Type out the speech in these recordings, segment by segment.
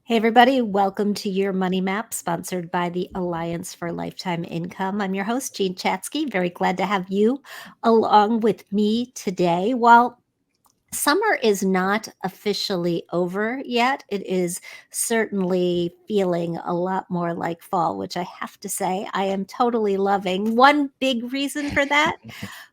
Hey, everybody, welcome to your Money Map, sponsored by the Alliance for Lifetime Income. I'm your host, Jean Chatzky. Very glad to have you along with me today. While summer is not officially over yet, it is certainly feeling a lot more like fall, which I have to say I am totally loving. One big reason for that: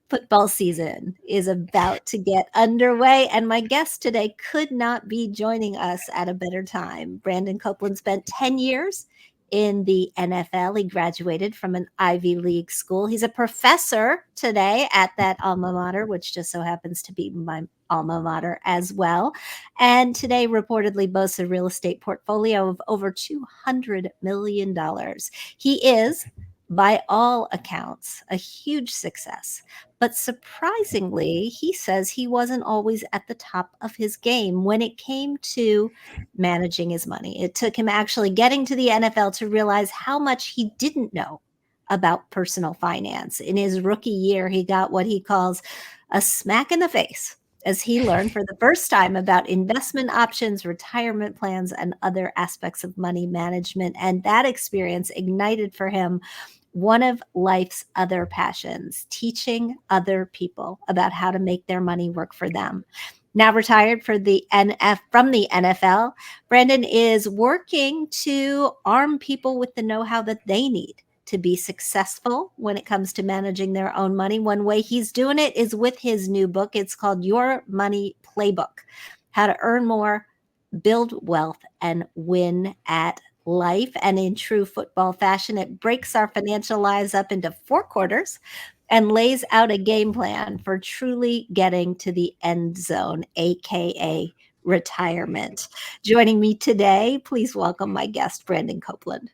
football season is about to get underway, and my guest today could not be joining us at a better time. Brandon Copeland spent 10 years in the NFL. He graduated from an Ivy League school. He's a professor today at that alma mater, which just so happens to be my alma mater as well. And today reportedly boasts a real estate portfolio of over $200 million. He is, by all accounts, a huge success. But surprisingly, he says he wasn't always at the top of his game when it came to managing his money. It took him actually getting to the NFL to realize how much he didn't know about personal finance. In his rookie year, he got what he calls a smack in the face as he learned for the first time about investment options, retirement plans, and other aspects of money management. And that experience ignited for him one of life's other passions: teaching other people about how to make their money work for them. Now retired from the NFL, Brandon is working to arm people with the know-how that they need to be successful when it comes to managing their own money. One way he's doing it is with his new book. It's called Your Money Playbook: How to Earn More, Build Wealth, and Win at Life. And in true football fashion, it breaks our financial lives up into four quarters and lays out a game plan for truly getting to the end zone, aka retirement. Joining me today, please welcome my guest, Brandon Copeland.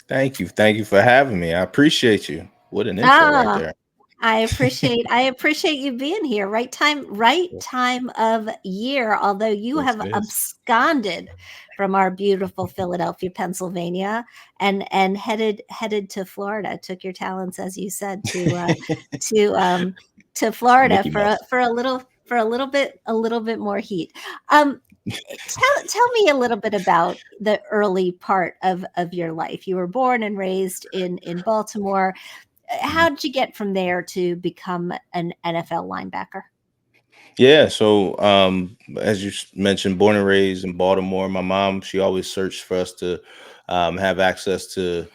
Thank you. Thank you for having me. I appreciate you. What an intro right Ah, there. I appreciate you being here. Right time of year, although you Yes, have it is. absconded from our beautiful Philadelphia, Pennsylvania, and headed to Florida. Took your talents, as you said, to to Florida Mickey for a, Mouse. for a little for a little bit more heat. Um, tell me a little bit about the early part of your life. You were born and raised in Baltimore. Mhm. How did you get from there to become an NFL linebacker? Yeah. So, as you mentioned, born and raised in Baltimore, my mom, she always searched for us to have access to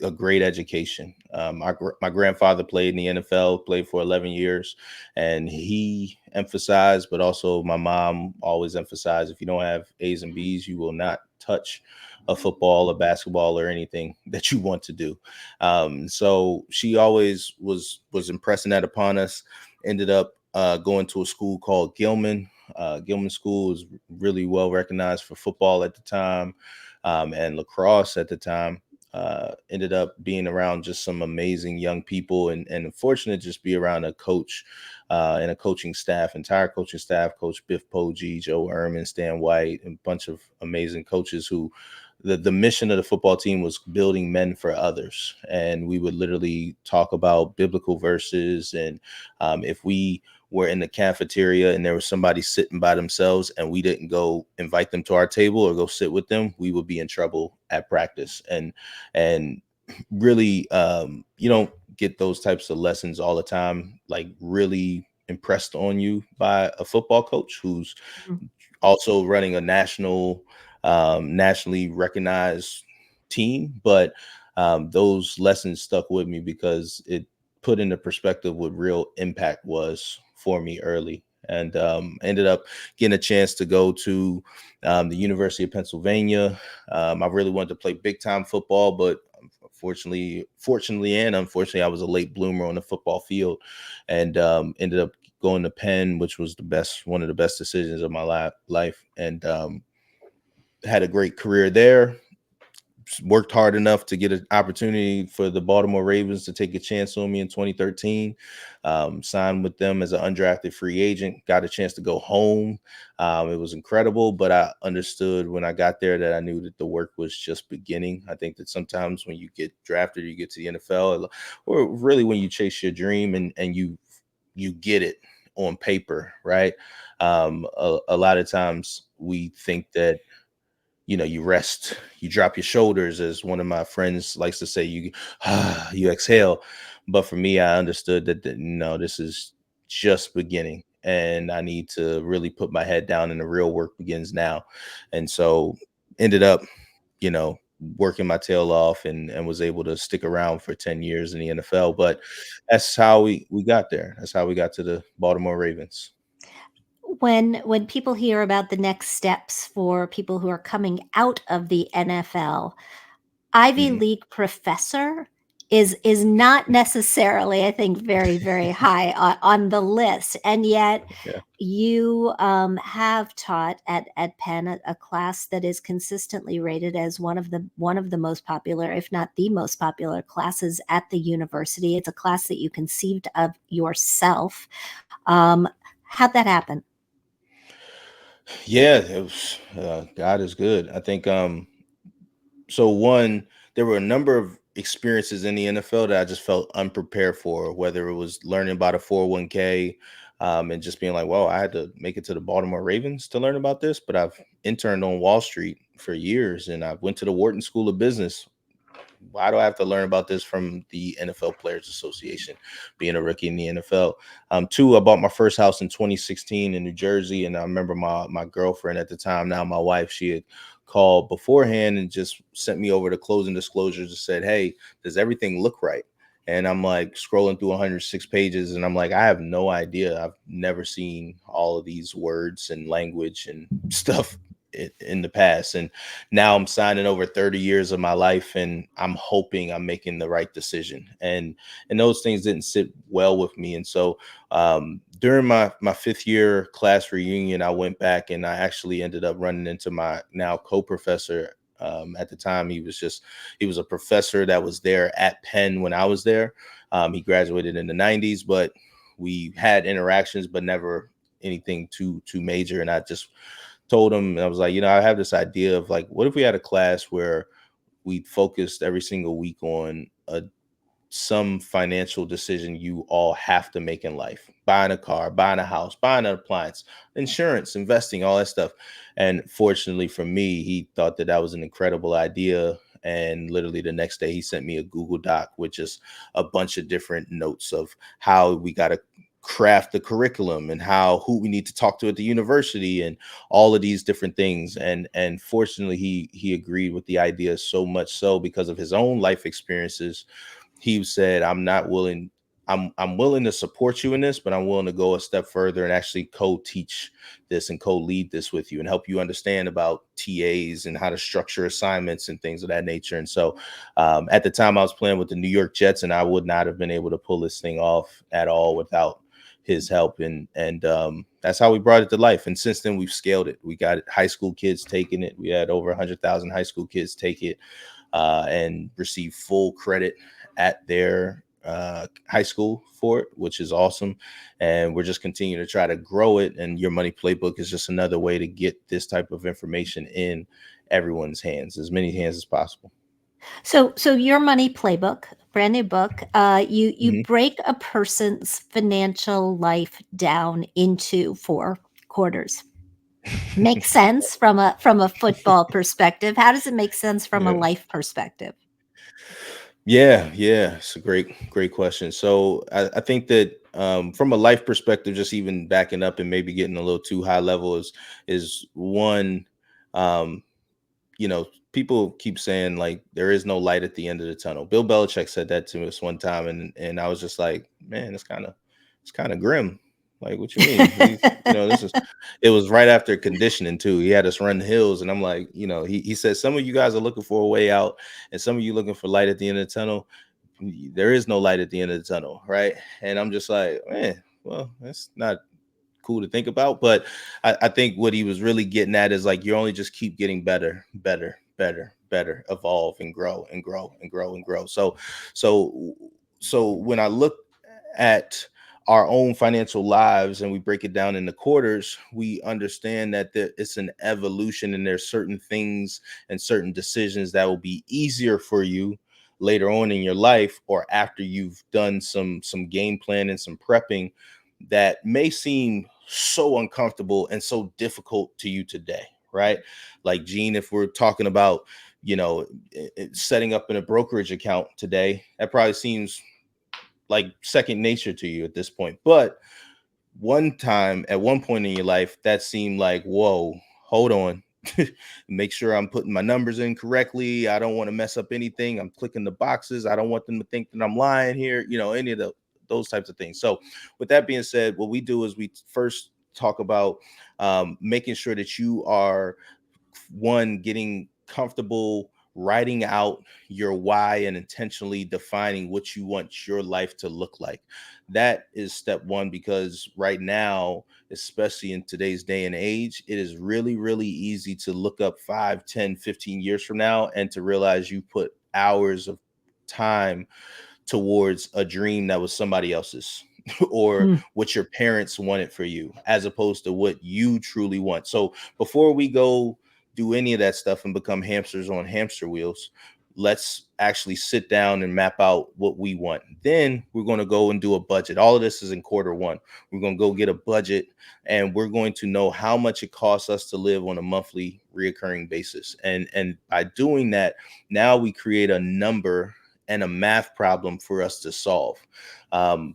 a great education. My grandfather played in the NFL, played for 11 years, and he emphasized, but also my mom always emphasized, if you don't have A's and B's, you will not touch a football, a basketball, or anything that you want to do. So she always was impressing that upon us. Ended up going to a school called Gilman. Gilman School was really well recognized for football at the time, and lacrosse at the time. Ended up being around just some amazing young people, and fortunate to just be around a coach and a coaching staff, entire coaching staff, Coach Biff Poggi, Joe Ehrman, Stan White, and a bunch of amazing coaches who the mission of the football team was building men for others. And we would literally talk about biblical verses. And if we were in the cafeteria and there was somebody sitting by themselves and we didn't go invite them to our table or go sit with them, we would be in trouble at practice. And really, you don't get those types of lessons all the time, like really impressed on you by a football coach who's Mhm. also running a nationally recognized team. But those lessons stuck with me because it put into perspective what real impact was for me early. And ended up getting a chance to go to the University of Pennsylvania. I really wanted to play big time football, but fortunately and unfortunately, I was a late bloomer on the football field, and ended up going to Penn, which was one of the best decisions of my life, and had a great career there. Worked hard enough to get an opportunity for the Baltimore Ravens to take a chance on me in 2013. Signed with them as an undrafted free agent. Got a chance to go home. It was incredible, but I understood when I got there that I knew that the work was just beginning. I think that sometimes when you get drafted, you get to the NFL, or really when you chase your dream and you get it on paper, right? A lot of times we think that you rest, you drop your shoulders, as one of my friends likes to say, you you exhale. But for me, I understood that no, this is just beginning, and I need to really put my head down, and the real work begins now. And so ended up, you know, working my tail off, and was able to stick around for 10 years in the NFL. But that's how we got there. That's how we got to the Baltimore Ravens. When people hear about the next steps for people who are coming out of the NFL, Ivy Mhm. League professor is not necessarily, I think, very, very high on the list, and yet Yeah. you, have taught at Penn a class that is consistently rated as one of the most popular, if not the most popular classes at the university. It's a class that you conceived of yourself. Um, how'd that happen? Yeah, it was, God is good. I think so one, there were a number of experiences in the NFL that I just felt unprepared for, whether it was learning about a 401k, and just being like, well, I had to make it to the Baltimore Ravens to learn about this, but I've interned on Wall Street for years, and I went to the Wharton School of Business. Why do I have to learn about this from the NFL Players Association, being a rookie in the NFL? Two, I bought my first house in 2016 in New Jersey, and I remember my girlfriend at the time, now my wife, she had called beforehand and just sent me over the closing disclosures and said, "Hey, does everything look right?" And I'm like scrolling through 106 pages, and I'm like, I have no idea. I've never seen all of these words and language and stuff in the past, and now I'm signing over 30 years of my life, and I'm hoping I'm making the right decision. And those things didn't sit well with me. And so during my fifth year class reunion, I went back and I actually ended up running into my now co-professor. At the time, he was a professor that was there at Penn when I was there. He graduated in the 90s, but we had interactions, but never anything too major. And I just told him, and I was like, I have this idea of like, what if we had a class where we focused every single week on some financial decision you all have to make in life: buying a car, buying a house, buying an appliance, insurance, investing, all that stuff. And fortunately for me, he thought that that was an incredible idea. And literally the next day, he sent me a Google Doc with just a bunch of different notes of how we got to craft the curriculum and how who we need to talk to at the university and all of these different things. And fortunately he agreed with the idea, so much so because of his own life experiences. He said, I'm willing to support you in this, but I'm willing to go a step further and actually co-teach this and co-lead this with you and help you understand about TAs and how to structure assignments and things of that nature. And so at the time I was playing with the New York Jets, and I would not have been able to pull this thing off at all without his help. And that's how we brought it to life. And since then we've scaled it. We got high school kids taking it. We had over 100,000 high school kids take it, and receive full credit at their high school for it, which is awesome. And we're just continuing to try to grow it. And Your Money Playbook is just another way to get this type of information in everyone's hands, as many hands as possible. So your money playbook, brand new book. You Mhm. break a person's financial life down into four quarters. Makes sense from a football perspective. How does it make sense from a Yeah. life perspective? Yeah, it's a great question. So I think that from a life perspective, just even backing up and maybe getting a little too high level is one. Um, People keep saying like there is no light at the end of the tunnel. Bill Belichick said that to us one time, and I was just like, man, it's kind of grim. Like, what you mean? This is it was right after conditioning too. He had us run hills, and I'm like, he said some of you guys are looking for a way out, and some of you looking for light at the end of the tunnel. There is no light at the end of the tunnel, right? And I'm just like, man, well, that's not cool to think about. But I think what he was really getting at is like you only just keep getting better, better, better, better, evolve and grow and grow and grow and grow. So so when I look at our own financial lives and we break it down into quarters, we understand that it's an evolution, and there's certain things and certain decisions that will be easier for you later on in your life, or after you've done some game plan and some prepping, that may seem so uncomfortable and so difficult to you today, right? Like Gene, if we're talking about, you know, setting up in a brokerage account today, that probably seems like second nature to you at this point. But one time, at one point in your life, that seemed like, whoa, hold on. Make sure I'm putting my numbers in correctly. I don't want to mess up anything. I'm clicking the boxes. I don't want them to think that I'm lying here, you know, any of those types of things. So with that being said, what we do is we first talk about making sure that you are, one, getting comfortable writing out your why and intentionally defining what you want your life to look like. That is step one, because right now, especially in today's day and age, it is really, really easy to look up 5, 10, 15 years from now and to realize you put hours of time towards a dream that was somebody else's or Mm. what your parents wanted for you as opposed to what you truly want. So before we go do any of that stuff and become hamsters on hamster wheels, let's actually sit down and map out what we want. Then we're going to go and do a budget. All of this is in quarter one. We're going to go get a budget, and we're going to know how much it costs us to live on a monthly reoccurring basis. And by doing that, now we create a number and a math problem for us to solve. Um,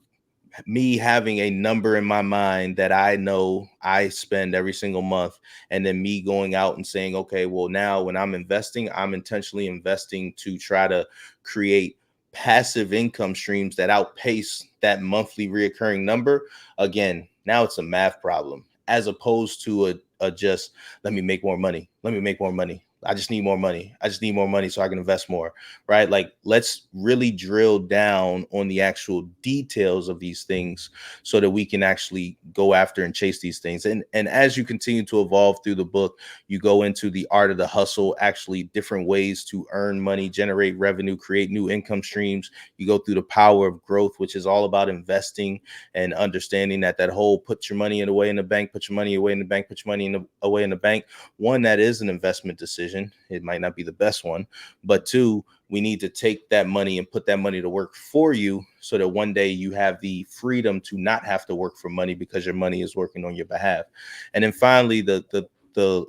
Me having a number in my mind that I know I spend every single month, and then me going out and saying, okay, well, now when I'm investing, I'm intentionally investing to try to create passive income streams that outpace that monthly reoccurring number. Again, now it's a math problem as opposed to a just let me make more money. Let me make more money. I just need more money. I just need more money so I can invest more, right? Like, let's really drill down on the actual details of these things so that we can actually go after and chase these things. And as you continue to evolve through the book, you go into the art of the hustle, actually different ways to earn money, generate revenue, create new income streams. You go through the power of growth, which is all about investing and understanding that that whole put your money away in the bank, put your money away in the bank, put your money away in the bank. One, that is an investment decision. It might not be the best one, but two, we need to take that money and put that money to work for you so that one day you have the freedom to not have to work for money because your money is working on your behalf. And then finally, the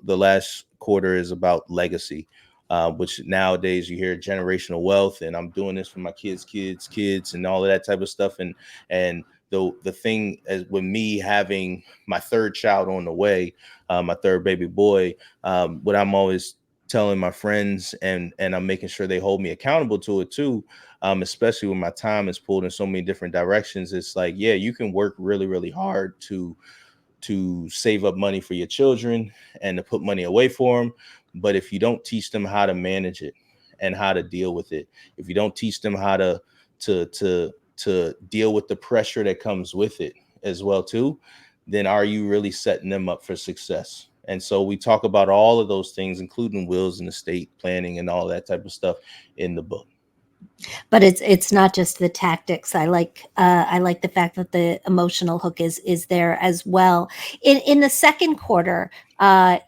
last quarter is about legacy, which nowadays you hear generational wealth, and I'm doing this for my kids, and all of that type of stuff. And the thing as with me having my third child on the way, my third baby boy, what I'm always telling my friends, and I'm making sure they hold me accountable to it too, especially when my time is pulled in so many different directions. It's like, yeah, you can work really, really hard to save up money for your children and to put money away for them. But if you don't teach them how to manage it and how to deal with it, if you don't teach them how to to to deal with the pressure that comes with it as well too, then are you really setting them up for success? And so we talk about all of those things, including wills and estate planning and all that type of stuff in the book. But it's not just the tactics. I like the fact that the emotional hook is there as well. In the second quarter,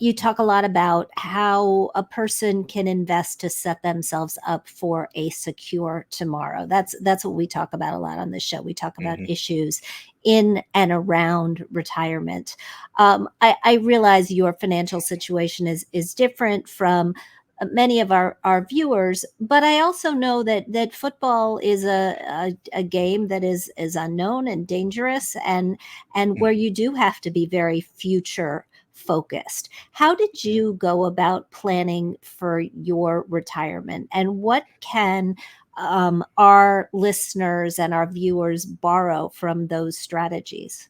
you talk a lot about how a person can invest to set themselves up for a secure tomorrow. That's what we talk about a lot on this show. We talk about Hmm. issues in and around retirement. I realize your financial situation is different from many of our viewers, but I also know that football is a game that is unknown and dangerous, and where you do have to be very future focused. How did Yeah. you go about planning for your retirement, and what can our listeners and our viewers borrow from those strategies?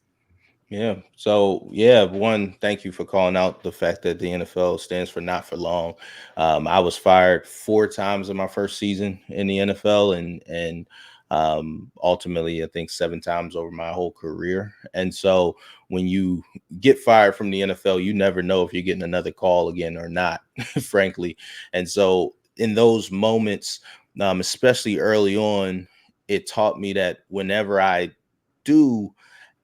Yeah. So yeah, one, thank you for calling out the fact that the NFL stands for not for long. I was fired 4 times in my first season in the NFL, and ultimately I think 7 times over my whole career. And so when you get fired from the NFL, you never know if you're getting another call again or not, frankly. And so in those moments, especially early on, it taught me that whenever I do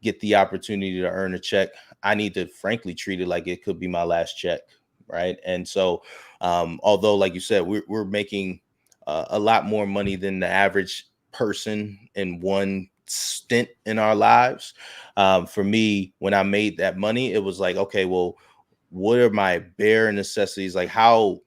get the opportunity to earn a check, I need to frankly treat it like it could be my last check, right? And so, although, like you said, we're making a lot more money than the average person in one stint in our lives. For me, when I made that money, it was like, okay, well, what are my bare necessities? Like, how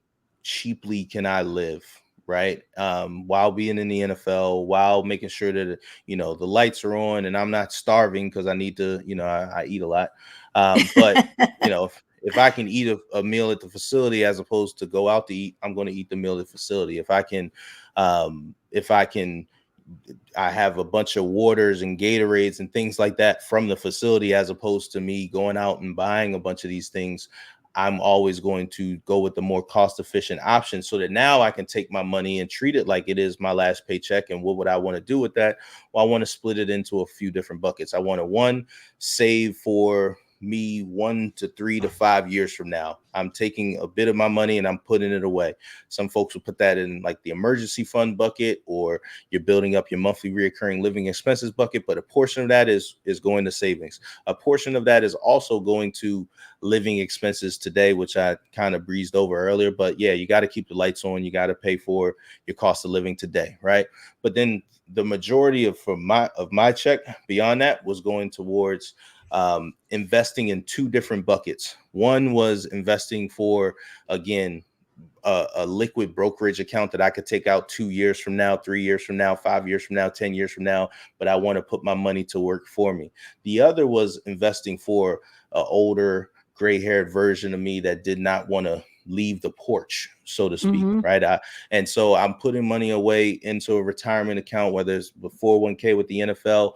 cheaply can I live? Right. While being in the NFL, while making sure that, the lights are on and I'm not starving because I need to, I eat a lot. But, if I can eat a meal at the facility as opposed to go out to eat, I'm going to eat the meal at the facility. If I can I have a bunch of waters and Gatorades and things like that from the facility, as opposed to me going out and buying a bunch of these things. I'm always going to go with the more cost efficient option so that now I can take my money and treat it like it is my last paycheck. And what would I want to do with that? Well, I want to split it into a few different buckets. I want to, one, save for me 1 to 3 to 5 years from now. I'm taking a bit of my money and I'm putting it away. Some folks will put that in like the emergency fund bucket, or you're building up your monthly reoccurring living expenses bucket, but a portion of that is going to savings. A portion of that is also going to living expenses today, which I kind of breezed over earlier. But yeah, you got to keep the lights on. You got to pay for your cost of living today, right? But then the majority of my check beyond that was going towards investing in two different buckets. One was investing for, again, a liquid brokerage account that I could take out 2 years from now, 3 years from now, 5 years from now, 10 years from now, but I want to put my money to work for me. The other was investing for an older, gray haired version of me that did not want to leave the porch, so to speak. Hmm. Right. And so I'm putting money away into a retirement account, whether it's the 401k with the NFL.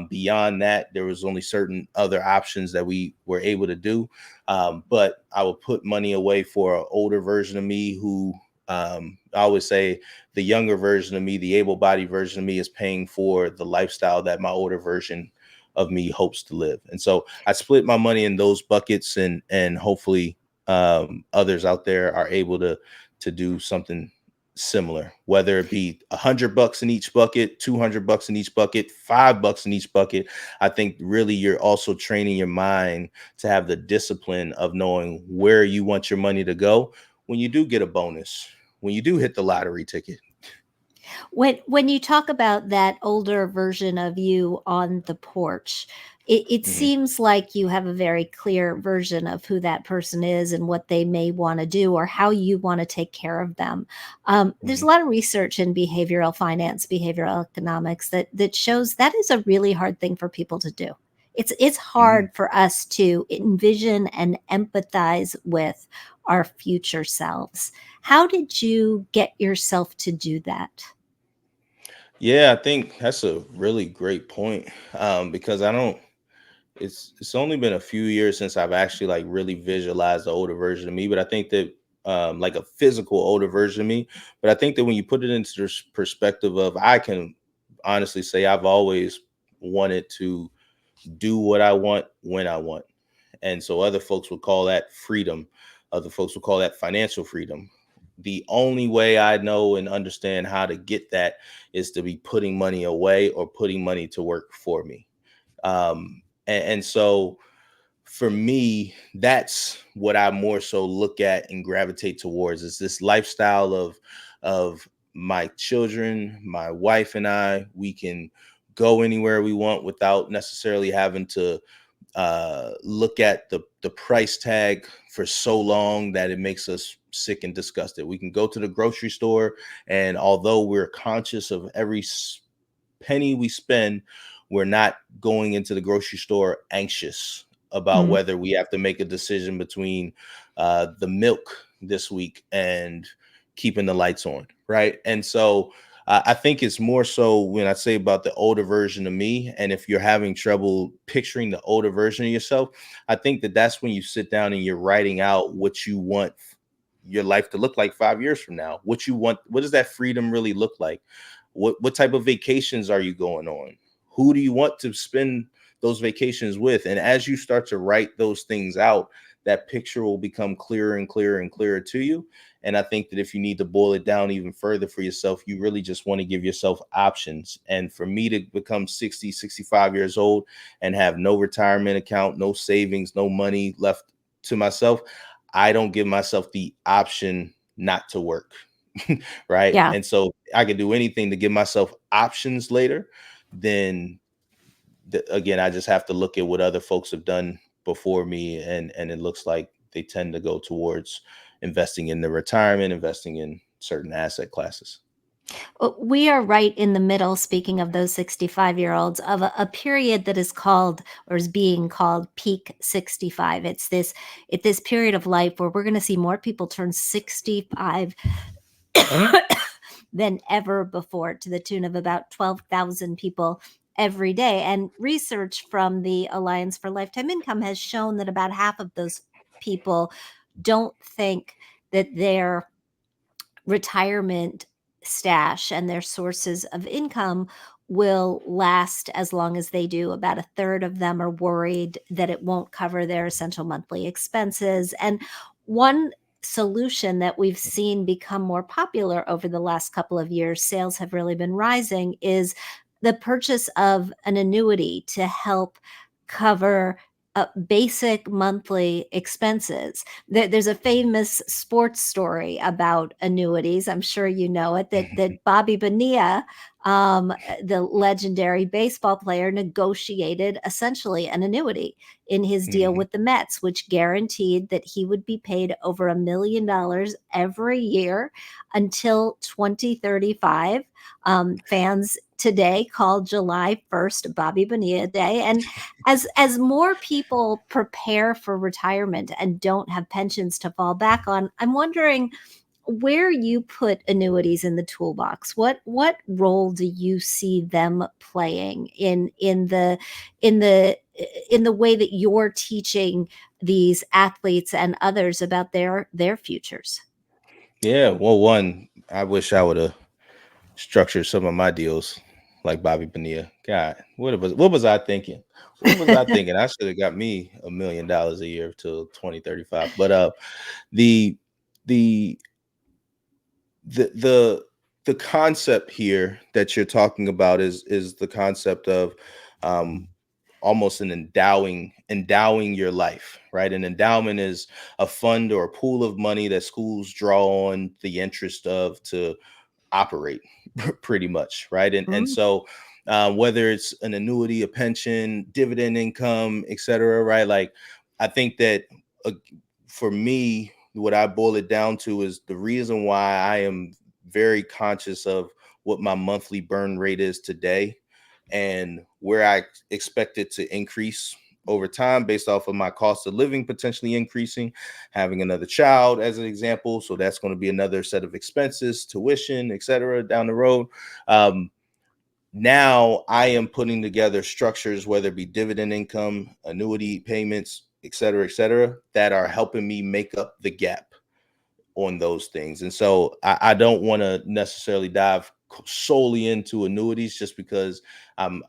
Beyond that, there was only certain other options that we were able to do. But I would put money away for an older version of me who, I always say, the younger version of me, the able-bodied version of me, is paying for the lifestyle that my older version of me hopes to live. And so I split my money in those buckets, and hopefully others out there are able to do something similar, whether it be $100 in each bucket, $200 in each bucket, $5 in each bucket. I think really you're also training your mind to have the discipline of knowing where you want your money to go when you do get a bonus, when you do hit the lottery ticket. When you talk about that older version of you on the porch, it Hmm. seems like you have a very clear version of who that person is and what they may want to do or how you want to take care of them. There's Hmm. a lot of research in behavioral finance, behavioral economics that shows that is a really hard thing for people to do. It's Hmm. hard for us to envision and empathize with our future selves. How did you get yourself to do that? Yeah, I think that's a really great point, because I don't. It's only been a few years since I've actually like really visualized the older version of me, but I think that, like a physical older version of me. But I think that when you put it into this perspective of, I can honestly say I've always wanted to do what I want when I want. And so other folks would call that freedom. Other folks would call that financial freedom. The only way I know and understand how to get that is to be putting money away or putting money to work for me. And so for me, that's what I more so look at and gravitate towards, is this lifestyle of my children, my wife and I. We can go anywhere we want without necessarily having to look at the price tag for so long that it makes us sick and disgusted. We can go to the grocery store, and although we're conscious of every penny we spend, we're not going into the grocery store anxious about Mm. whether we have to make a decision between the milk this week and keeping the lights on, right? And so I think it's more so when I say about the older version of me, and if you're having trouble picturing the older version of yourself, I think that that's when you sit down and you're writing out what you want your life to look like 5 years from now. What you want, what does that freedom really look like? What type of vacations are you going on? Who do you want to spend those vacations with? And as you start to write those things out, that picture will become clearer and clearer and clearer to you. And I think that if you need to boil it down even further for yourself, you really just want to give yourself options. And for me to become 60, 65 years old and have no retirement account, no savings, no money left to myself, I don't give myself the option not to work. Right. Yeah. And so I can do anything to give myself options later. Then again, I just have to look at what other folks have done before me, and it looks like they tend to go towards investing in the retirement, investing in certain asset classes. We are right in the middle, speaking of those 65-year-olds, of a period that is called, or is being called, peak 65. It's this period of life where we're going to see more people turn 65 than ever before, to the tune of about 12,000 people every day. And research from the Alliance for Lifetime Income has shown that about half of those people don't think that their retirement stash and their sources of income will last as long as they do. About a third of them are worried that it won't cover their essential monthly expenses. And one solution that we've seen become more popular over the last couple of years, sales have really been rising, is the purchase of an annuity to help cover basic monthly expenses. There's a famous sports story about annuities. I'm sure you know it. That Bobby Bonilla, the legendary baseball player, negotiated essentially an annuity in his deal Mhm. with the Mets, which guaranteed that he would be paid over $1 million every year until 2035. Fans today call July 1st Bobby Bonilla Day. And as more people prepare for retirement and don't have pensions to fall back on, I'm wondering where you put annuities in the toolbox. What role do you see them playing in the in the way that you're teaching these athletes and others about their futures? Yeah, well, one, I wish I would have structured some of my deals like Bobby Bonilla. God, what was I thinking? What was I thinking? I should have got me $1 million a year till 2035. But the the the the the concept here that you're talking about is the concept of um almost an endowing your life, right? An endowment is a fund or a pool of money that schools draw on the interest of to operate pretty much, right? And Mm. so whether it's an annuity, a pension, dividend income, etc., right? Like I think that uh, for me, what I boil it down to is the reason why I am very conscious of what my monthly burn rate is today and where I expect it to increase over time based off of my cost of living potentially increasing, having another child as an example. So that's going to be another set of expenses, tuition, et cetera, down the road. Um, Now I am putting together structures, whether it be dividend income, annuity payments, et cetera, that are helping me make up the gap on those things. And so I don't want to necessarily dive solely into annuities just because I'm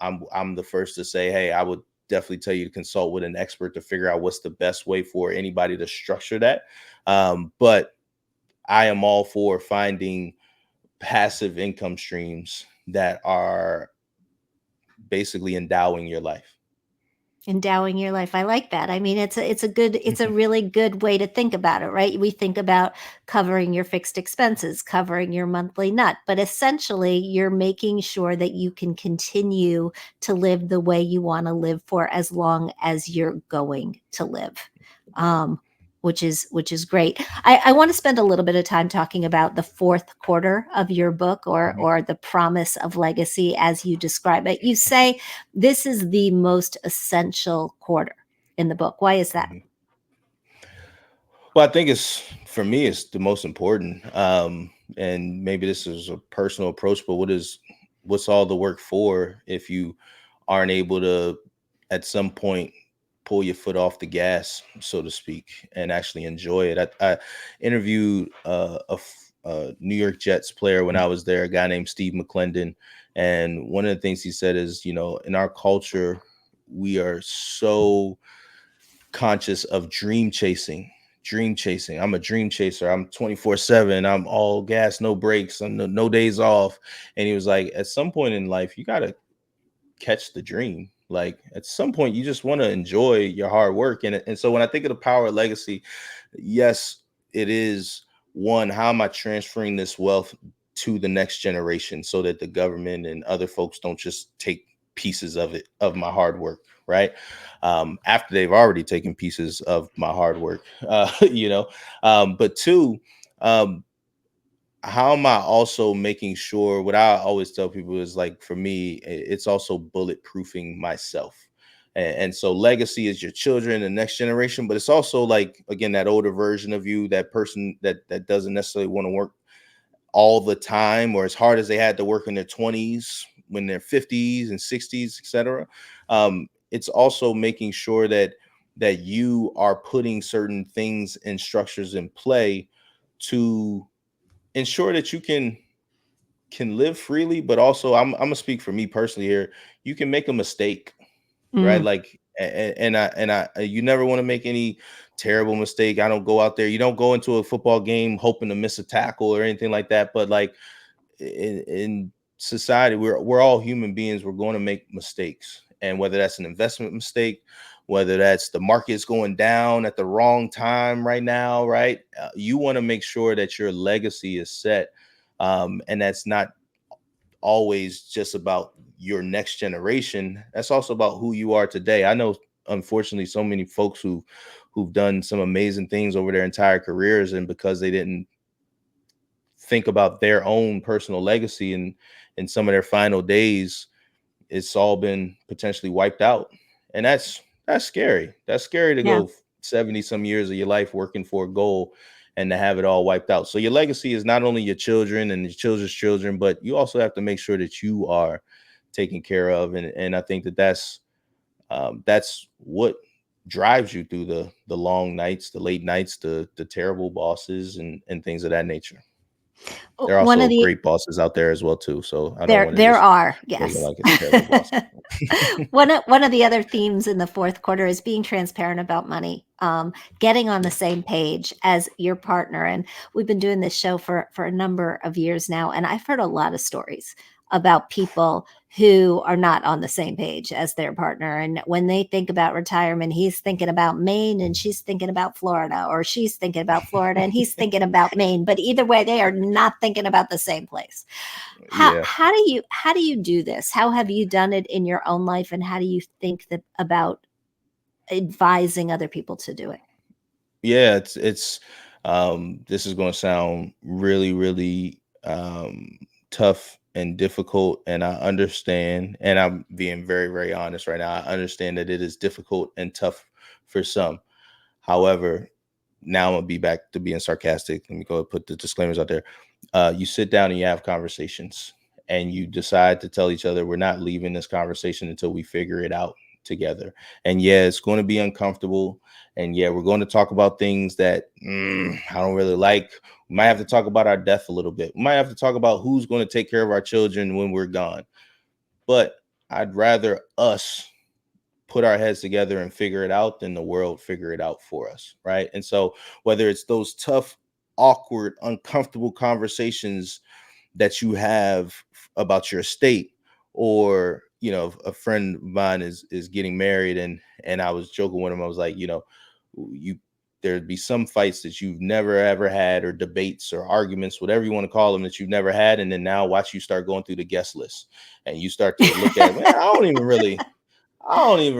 the first to say, hey, I would definitely tell you to consult with an expert to figure out what's the best way for anybody to structure that. But I am all for finding passive income streams that are basically endowing your life. Endowing your life. I like that. I mean, it's a really good way to think about it, right? We think about covering your fixed expenses, covering your monthly nut, but essentially you're making sure that you can continue to live the way you want to live for as long as you're going to live. Um, which is great. I want to spend a little bit of time talking about the fourth quarter of your book, Mhm, or the promise of legacy as you describe it. You say this is the most essential quarter in the book. Why is that? mhm. Well, I think it's for me, it's the most important. And maybe this is a personal approach, but what's all the work for if you aren't able to at some point pull your foot off the gas, so to speak, and actually enjoy it. I interviewed a New York Jets player when I was there, a guy named Steve McClendon, and one of the things he said is, in our culture, we are so conscious of dream chasing. I'm a dream chaser. I'm 24/7. I'm all gas, no breaks. I'm no days off. And he was like, at some point in life, you got to catch the dream. Like at some point, you just want to enjoy your hard work. And so when I think of the power of legacy, yes, it is one, how am I transferring this wealth to the next generation so that the government and other folks don't just take pieces of it, of my hard work, right? After they've already taken pieces of my hard work, but two, um, how am I also making sure, what I always tell people is like, for me, it's also bulletproofing myself. And so legacy is your children, the next generation, but it's also like, again, that older version of you, that person that doesn't necessarily want to work all the time or as hard as they had to work in their 20s, when they're 50s and 60s, etc. It's also making sure that you are putting certain things and structures in play to ensure that you can live freely, but also I'm gonna speak for me personally here. You can make a mistake, right? Mm, Like, and I you never want to make any terrible mistake. I don't go out there. You don't go into a football game hoping to miss a tackle or anything like that. But like in society, we're all human beings. We're going to make mistakes, and whether that's an investment mistake, whether that's the market's going down at the wrong time right now, right? You want to make sure that your legacy is set, and that's not always just about your next generation. That's also about who you are today. I know, unfortunately, so many folks who've done some amazing things over their entire careers, and because they didn't think about their own personal legacy and in some of their final days, it's all been potentially wiped out. And that's scary. That's scary to yeah. go 70 some years of your life working for a goal and to have it all wiped out. So your legacy is not only your children and your children's children, but you also have to make sure that you are taken care of. And I think that's what drives you through the long nights, the late nights, the terrible bosses and things of that nature. There are One of also the great bosses out there as well too. So I don't There want to there just are, make it yes. like it's terrible bosses. One of the other themes in the fourth quarter is being transparent about money, getting on the Yeah. same page as your partner. And we've been doing this show for a number of years now, and I've heard a lot of stories about people who are not on the same page as their partner. And when they think about retirement, he's thinking about Maine and she's thinking about Florida, or she's thinking about Florida and he's thinking about Maine. But either way, they are not thinking about the same place. how Yeah. how do you how do you do this? How have you done it in your own life, and how do you think that about advising other people to do it? Yeah, it's this is going to sound really really tough and difficult, and I understand, and I'm being very very honest right now. I understand that it is difficult and tough for some. However, now I'm gonna be back to being sarcastic. Let me go and put the disclaimers out there. You sit down and you have conversations, and you decide to tell each other, we're not leaving this conversation until we figure it out together. And yeah, it's going to be uncomfortable. And yeah, we're going to talk about things that I don't really like. We might have to talk about our death a little bit. We might have to talk about who's going to take care of our children when we're gone. But I'd rather us put our heads together and figure it out than the world figure it out for us, right? And so whether it's those tough, awkward, uncomfortable conversations that you have about your estate, or a friend of mine is getting married, and I was joking with him. I was like, you there'd be some fights that you've never ever had, or debates or arguments, whatever you want to call them, that you've never had, and then now watch you start going through the guest list, and you start to look at, man, I don't even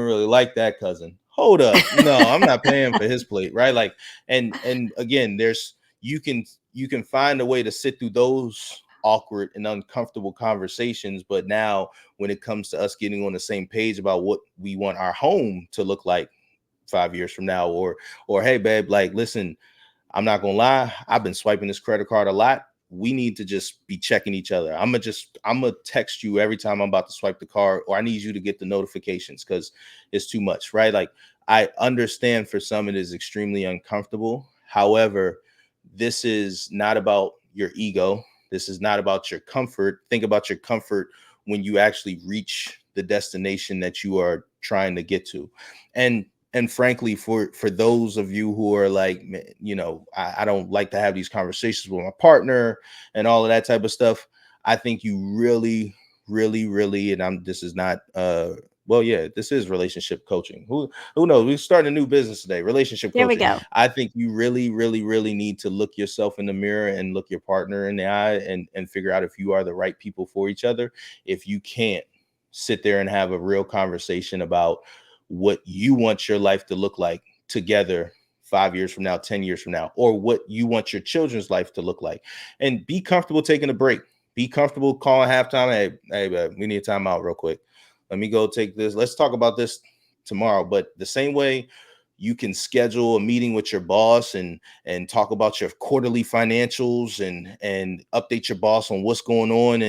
really like that cousin. Hold up. No, I'm not paying for his plate, right? Like, and again, there's you can find a way to sit through those awkward and uncomfortable conversations, but now when it comes to us getting on the same page about what we want our home to look like 5 years from now, or hey babe, like, listen, I'm not gonna lie, I've been swiping this credit card a lot. We need to just be checking each other. I'm gonna text you every time I'm about to swipe the card, or I need you to get the notifications because it's too much, right? Like, I understand for some it is extremely uncomfortable. However, this is not about your ego. This is not about your comfort. Think about your comfort when you actually reach the destination that you are trying to get to. And frankly, for those of you who are like, I don't like to have these conversations with my partner and all of that type of stuff, I think you really really really, and I'm this is not well, yeah, this is relationship coaching. Who knows, we're starting a new business today, relationship There we coaching. go. I think you really really really need to look yourself in the mirror and look your partner in the eye, and figure out if you are the right people for each other. If you can't, sit there and have a real conversation about what you want your life to look like together 5 years from now, 10 years from now, or what you want your children's life to look like. And be comfortable taking a break. Be comfortable calling halftime. Hey, babe, we need time out real quick. Let me go take this. Let's talk about this tomorrow. But the same way you can schedule a meeting with your boss and talk about your quarterly financials and update your boss on what's going on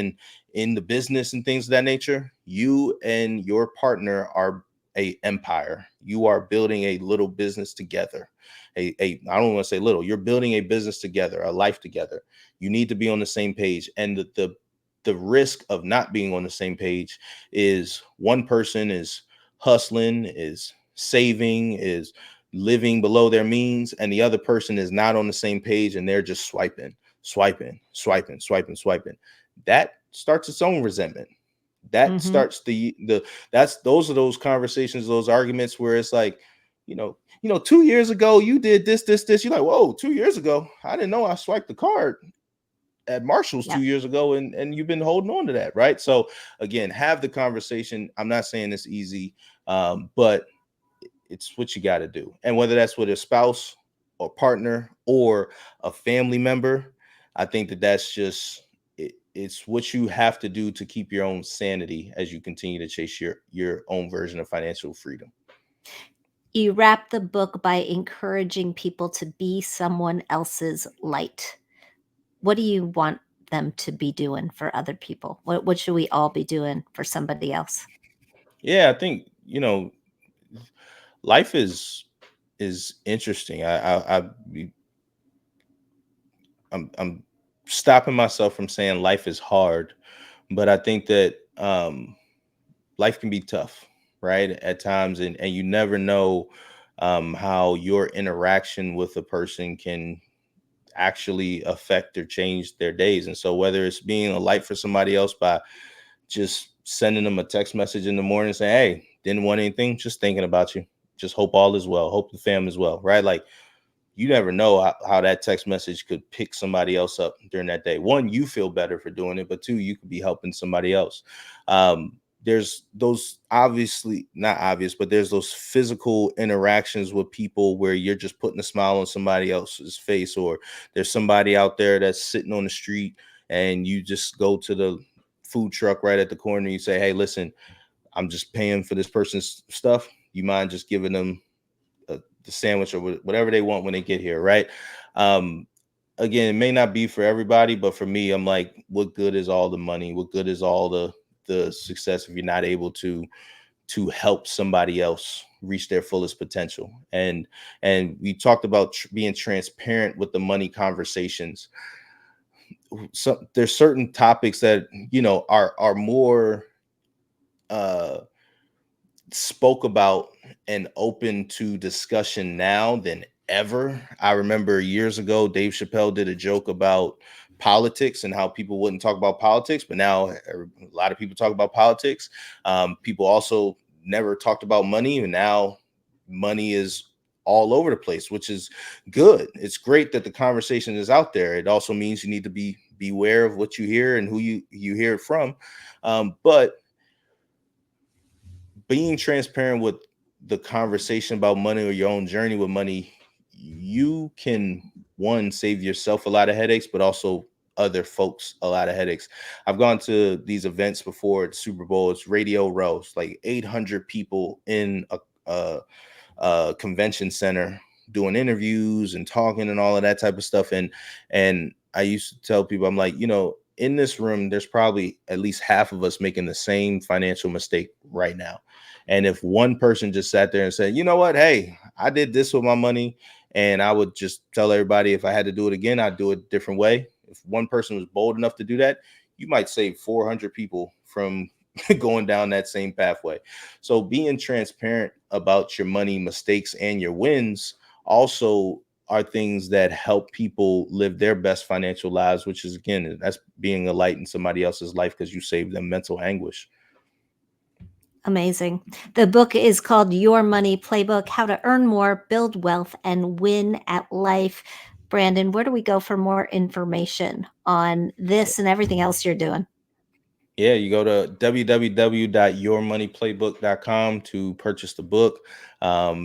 in the business and things of that nature. You and your partner are a empire. You are building a little business together. A I don't want to say little. You're building a business together, a life together. You need to be on the same page. And the risk of not being on the same page is one person is hustling, is saving, is living below their means, and the other person is not on the same page and they're just swiping. That starts its own resentment. That Mhm. starts the that's those are those conversations, those arguments where it's like, you know, 2 years ago you did this. You're like, whoa, 2 years ago, I didn't know I swiped the card at Marshall's Yeah. 2 years ago, and you've been holding on to that, right? So again, have the conversation. I'm not saying it's easy, but it's what you got to do. And whether that's with a spouse or partner or a family member, I think that's just it's what you have to do to keep your own sanity as you continue to chase your own version of financial freedom. You wrap the book by encouraging people to be someone else's light. What do you want them to be doing for other people? What should we all be doing for somebody else? Yeah, I think life is interesting. I'm stopping myself from saying life is hard, but I think that life can be tough, right? At times, and you never know how your interaction with a person can actually affect or change their days. And so, whether it's being a light for somebody else by just sending them a text message in the morning saying, "Hey, didn't want anything, just thinking about you. Just hope all is well. Hope the fam is well." Right? Like you never know how that text message could pick somebody else up during that day. One, you feel better for doing it, but two, you could be helping somebody else. Um, there's those obviously not obvious, but there's those physical interactions with people where you're just putting a smile on somebody else's face, or there's somebody out there that's sitting on the street and you just go to the food truck right at the corner and you say, "Hey, listen, I'm just paying for this person's stuff. You mind just giving them the sandwich or whatever they want when they get here," right? Um, Again, it may not be for everybody, but for me, I'm like, what good is all the money? What good is all the success if you're not able to help somebody else reach their fullest potential? And we talked about being transparent with the money conversations. So there's certain topics that are more uh spoke about and open to discussion now than ever. I remember years ago, Dave Chappelle did a joke about politics and how people wouldn't talk about politics, but now a lot of people talk about politics. People also never talked about money, and now money is all over the place, which is good. It's great that the conversation is out there. It also means you need to be beware of what you hear and who you hear it from. But being transparent with the conversation about money or your own journey with money, you can one save yourself a lot of headaches, but also other folks a lot of headaches. I've gone to these events before at Super Bowl. It's Radio Row. It's like 800 people in a convention center doing interviews and talking and all of that type of stuff. And I used to tell people, I'm like, in this room, there's probably at least half of us making the same financial mistake right now. And if one person just sat there and said, you know what, hey, I did this with my money, and I would just tell everybody if I had to do it again, I'd do it a different way. If one person was bold enough to do that, you might save 400 people from going down that same pathway. So being transparent about your money mistakes and your wins also are things that help people live their best financial lives, which is again, that's being a light in somebody else's life because you saved them mental anguish. Amazing. The book is called Your Money Playbook: How to Earn More, Build Wealth, and Win at Life. Brandon, where do we go for more information on this and everything else you're doing? Yeah, you go to www.yourmoneyplaybook.com to purchase the book.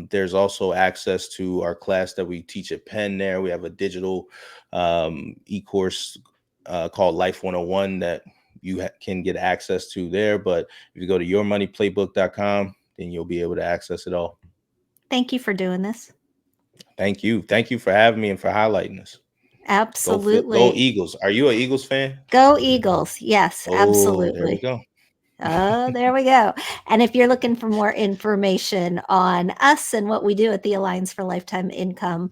There's also access to our class that we teach at Penn there. We have a digital e-course called Life 101 that you can get access to there. But if you go to yourmoneyplaybook.com, then you'll be able to access it all. Thank you for doing this. Thank you. Thank you for having me and for highlighting this. Go Absolutely. Eagles. Are you an Eagles fan? Go Eagles. Yes, Oh, there we absolutely. go. Oh, there we go. And if you're looking for more information on us and what we do at the Alliance for Lifetime Income,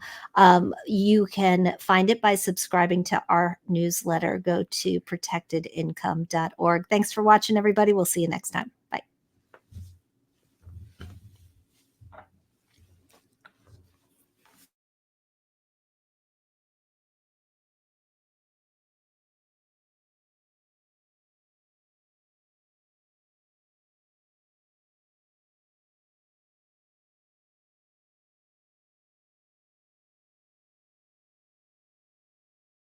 you can find it by subscribing to our newsletter. Go to protectedincome.org. Thanks for watching, everybody. We'll see you next time.